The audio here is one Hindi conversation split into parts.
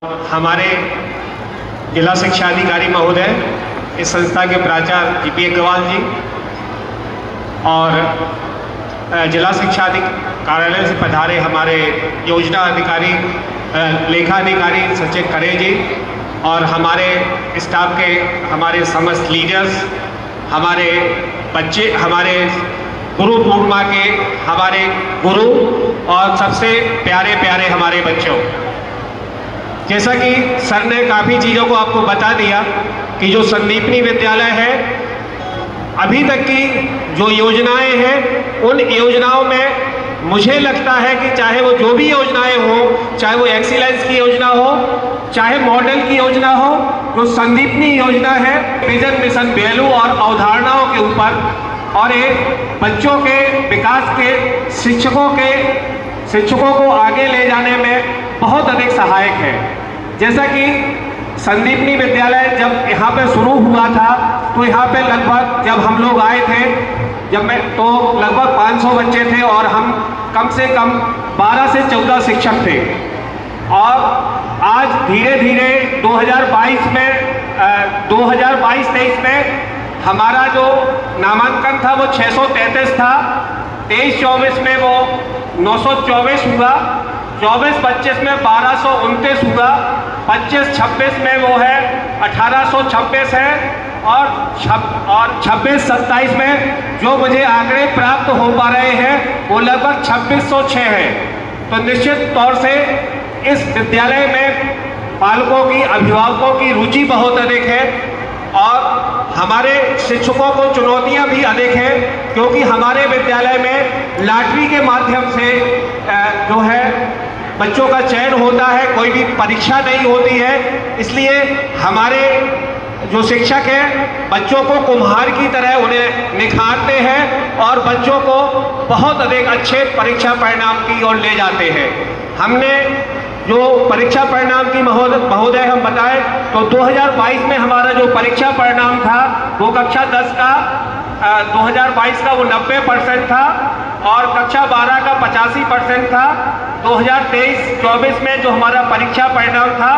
हमारे जिला शिक्षा अधिकारी महोदय, इस संस्था के प्राचार्य जीपी अग्रवाल जी और जिला शिक्षा कार्यालय से पधारे हमारे योजना अधिकारी लेखा अधिकारी सचिन खरे जी और हमारे स्टाफ के हमारे समस्त लीडर्स, हमारे बच्चे, हमारे गुरु पूर्णिमा के हमारे गुरु और सबसे प्यारे प्यारे हमारे बच्चों, जैसा कि सर ने काफ़ी चीज़ों को आपको बता दिया कि जो संदीपनी विद्यालय है, अभी तक की जो योजनाएं हैं उन योजनाओं में मुझे लगता है कि चाहे वो जो भी योजनाएं हो, चाहे वो एक्सीलेंस की योजना हो, चाहे मॉडल की योजना हो, जो संदीपनी योजना है विजन मिशन वैल्यू और अवधारणाओं के ऊपर और एक बच्चों के विकास के शिक्षकों को आगे ले जाने में बहुत अधिक सहायक है। जैसा कि संदीपनी विद्यालय जब यहाँ पे शुरू हुआ था तो यहाँ पे लगभग जब हम लोग आए थे तो लगभग 500 बच्चे थे और हम कम से कम 12 से 14 शिक्षक थे। और आज धीरे धीरे 2022-23 में हमारा जो नामांकन था वो 633 था, 23-24 में वो 924 हुआ, 24-25 में 1229 हुआ, 25-26 में वो है 1826 है और 26-27 में जो मुझे आंकड़े प्राप्त हो पा रहे हैं वो लगभग 2606 है। तो निश्चित तौर से इस विद्यालय में पालकों की, अभिभावकों की रुचि बहुत अधिक है और हमारे शिक्षकों को चुनौतियां भी अधिक हैं, क्योंकि हमारे विद्यालय में लॉटरी के माध्यम से जो है बच्चों का चयन होता है, कोई भी परीक्षा नहीं होती है। इसलिए हमारे जो शिक्षक हैं बच्चों को कुम्हार की तरह उन्हें निखारते हैं और बच्चों को बहुत अधिक अच्छे परीक्षा परिणाम की ओर ले जाते हैं। हमने जो परीक्षा परिणाम की महोदय हम बताएं तो 2022 में हमारा जो परीक्षा परिणाम था वो कक्षा 10 का 2022 का वो 90% था और कक्षा 12 का 85% था। 2023-24 में जो हमारा परीक्षा परिणाम था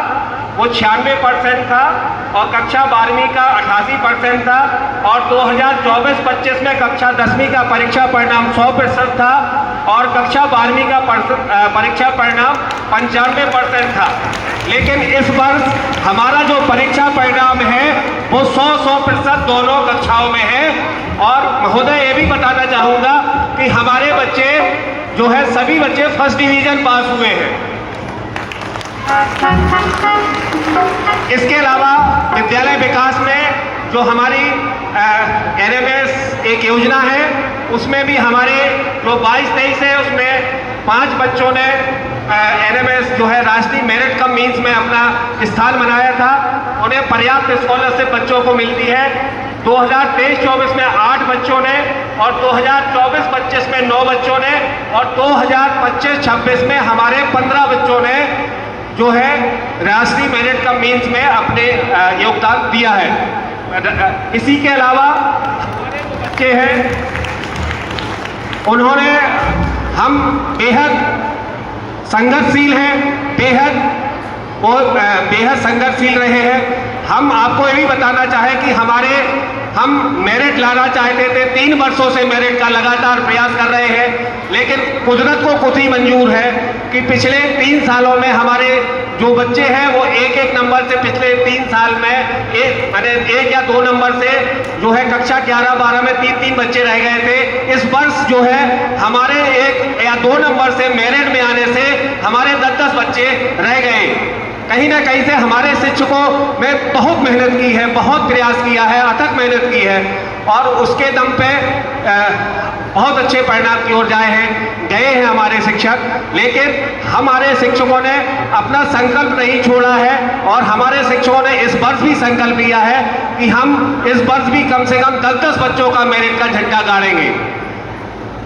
वो 96% था और कक्षा 12वीं का 88% था और 2024-25 में कक्षा 10वीं का परीक्षा परिणाम 100% था और कक्षा 12वीं का परीक्षा परिणाम 95% था। लेकिन इस वर्ष हमारा जो परीक्षा परिणाम है वो 100% दोनों कक्षाओं में है। और महोदय ये भी बताना चाहूँगा कि हमारे बच्चे जो है सभी बच्चे फर्स्ट डिवीजन पास हुए हैं। इसके अलावा विद्यालय विकास में जो हमारी NMS एक योजना है उसमें भी हमारे जो 22-23 है उसमें 5 बच्चों ने NMS जो है राष्ट्रीय मेरिट कम मीन्स में अपना स्थान बनाया था। उन्हें पर्याप्त स्कॉलरशिप बच्चों को मिलती है। 2023-24 में 8 बच्चों ने और 2024-25 में 9 बच्चों ने और 2025-26 में हमारे 15 बच्चों ने जो है राष्ट्रीय मेरिट कम मीन्स में अपने योगदान दिया है। इसी के अलावा हमारे जो बच्चे हैं उन्होंने हम बेहद संघर्षशील हैं, बेहद संघर्षशील रहे हैं। हम आपको ये भी बताना चाहें कि हम मेरिट लाना चाहते थे, 3 वर्षों से मेरिट का लगातार प्रयास कर रहे हैं, लेकिन कुदरत को खुद ही मंजूर है कि पिछले 3 सालों में हमारे जो बच्चे हैं वो एक नंबर से पिछले 3 साल में एक या 2 नंबर से जो है कक्षा 11-12 में 3 बच्चे रह गए थे। इस वर्ष जो है हमारे 1 या 2 नंबर से मेरिट में आने से हमारे 10-10 बच्चे रह गए। कहीं ना कहीं से हमारे शिक्षकों ने बहुत मेहनत की है, बहुत प्रयास किया है, अथक मेहनत की है और उसके दम पे बहुत अच्छे परिणाम की ओर गए हैं हमारे शिक्षक। लेकिन हमारे शिक्षकों ने अपना संकल्प नहीं छोड़ा है और हमारे शिक्षकों ने इस वर्ष भी संकल्प लिया है कि हम इस वर्ष भी कम से कम 10-10 बच्चों का मेरिट का झंडा गाड़ेंगे।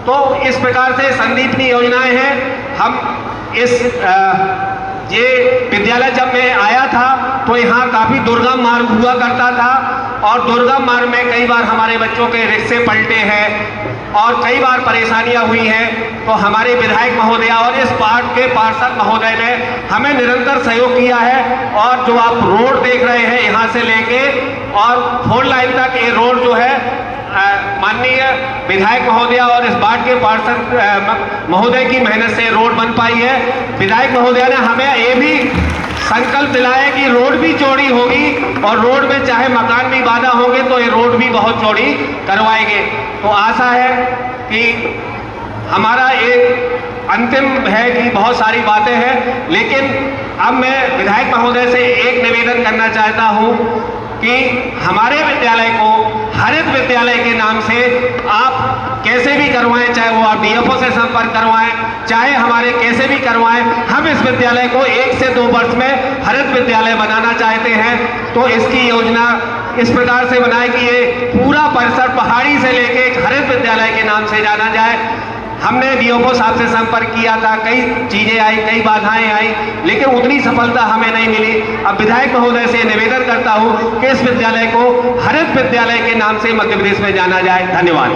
तो इस प्रकार से संदीपनी योजनाएं हैं। हम ये विद्यालय जब मैं आया था तो यहाँ काफ़ी दुर्गम मार्ग हुआ करता था और दुर्गम मार्ग में कई बार हमारे बच्चों के रिक्शे पलटे हैं और कई बार परेशानियां हुई हैं। तो हमारे विधायक महोदय और इस वार्ड के पार्षद महोदय ने हमें निरंतर सहयोग किया है। और जो आप रोड देख रहे हैं यहाँ से लेके और 4 लाइन तक, ये रोड जो है माननीय विधायक महोदय और इस वार्ड के पार्षद महोदय की मेहनत से रोड बन पाई है। विधायक महोदय ने हमें ये भी संकल्प दिलाया कि रोड भी चौड़ी होगी और रोड में चाहे मकान भी बाधा होंगे तो ये रोड भी बहुत चौड़ी करवाएंगे। तो आशा है कि हमारा ये अंतिम है कि बहुत सारी बातें हैं, लेकिन अब मैं विधायक महोदय से एक निवेदन करना चाहता हूं कि हमारे विद्यालय को हरित विद्यालय के नाम से आप कैसे भी करवाएं, चाहे वो आप डीएफओ से संपर्क करवाएं, चाहे हमारे कैसे भी करवाएं, हम इस विद्यालय को 1 से 2 वर्ष में हरित विद्यालय बनाना चाहते हैं। तो इसकी योजना इस प्रकार से बनाए कि ये पूरा परिसर पहाड़ी से लेके एक हरित विद्यालय के नाम से जाना जाए। हमने डीएफओ साहब से संपर्क किया था, कई चीजें आई, कई बाधाएं आई, लेकिन उतनी सफलता हमें नहीं मिली। अब विधायक महोदय से निवेदन करता हूं कि इस विद्यालय को हरित विद्यालय के नाम से मध्य प्रदेश में जाना जाए। धन्यवाद।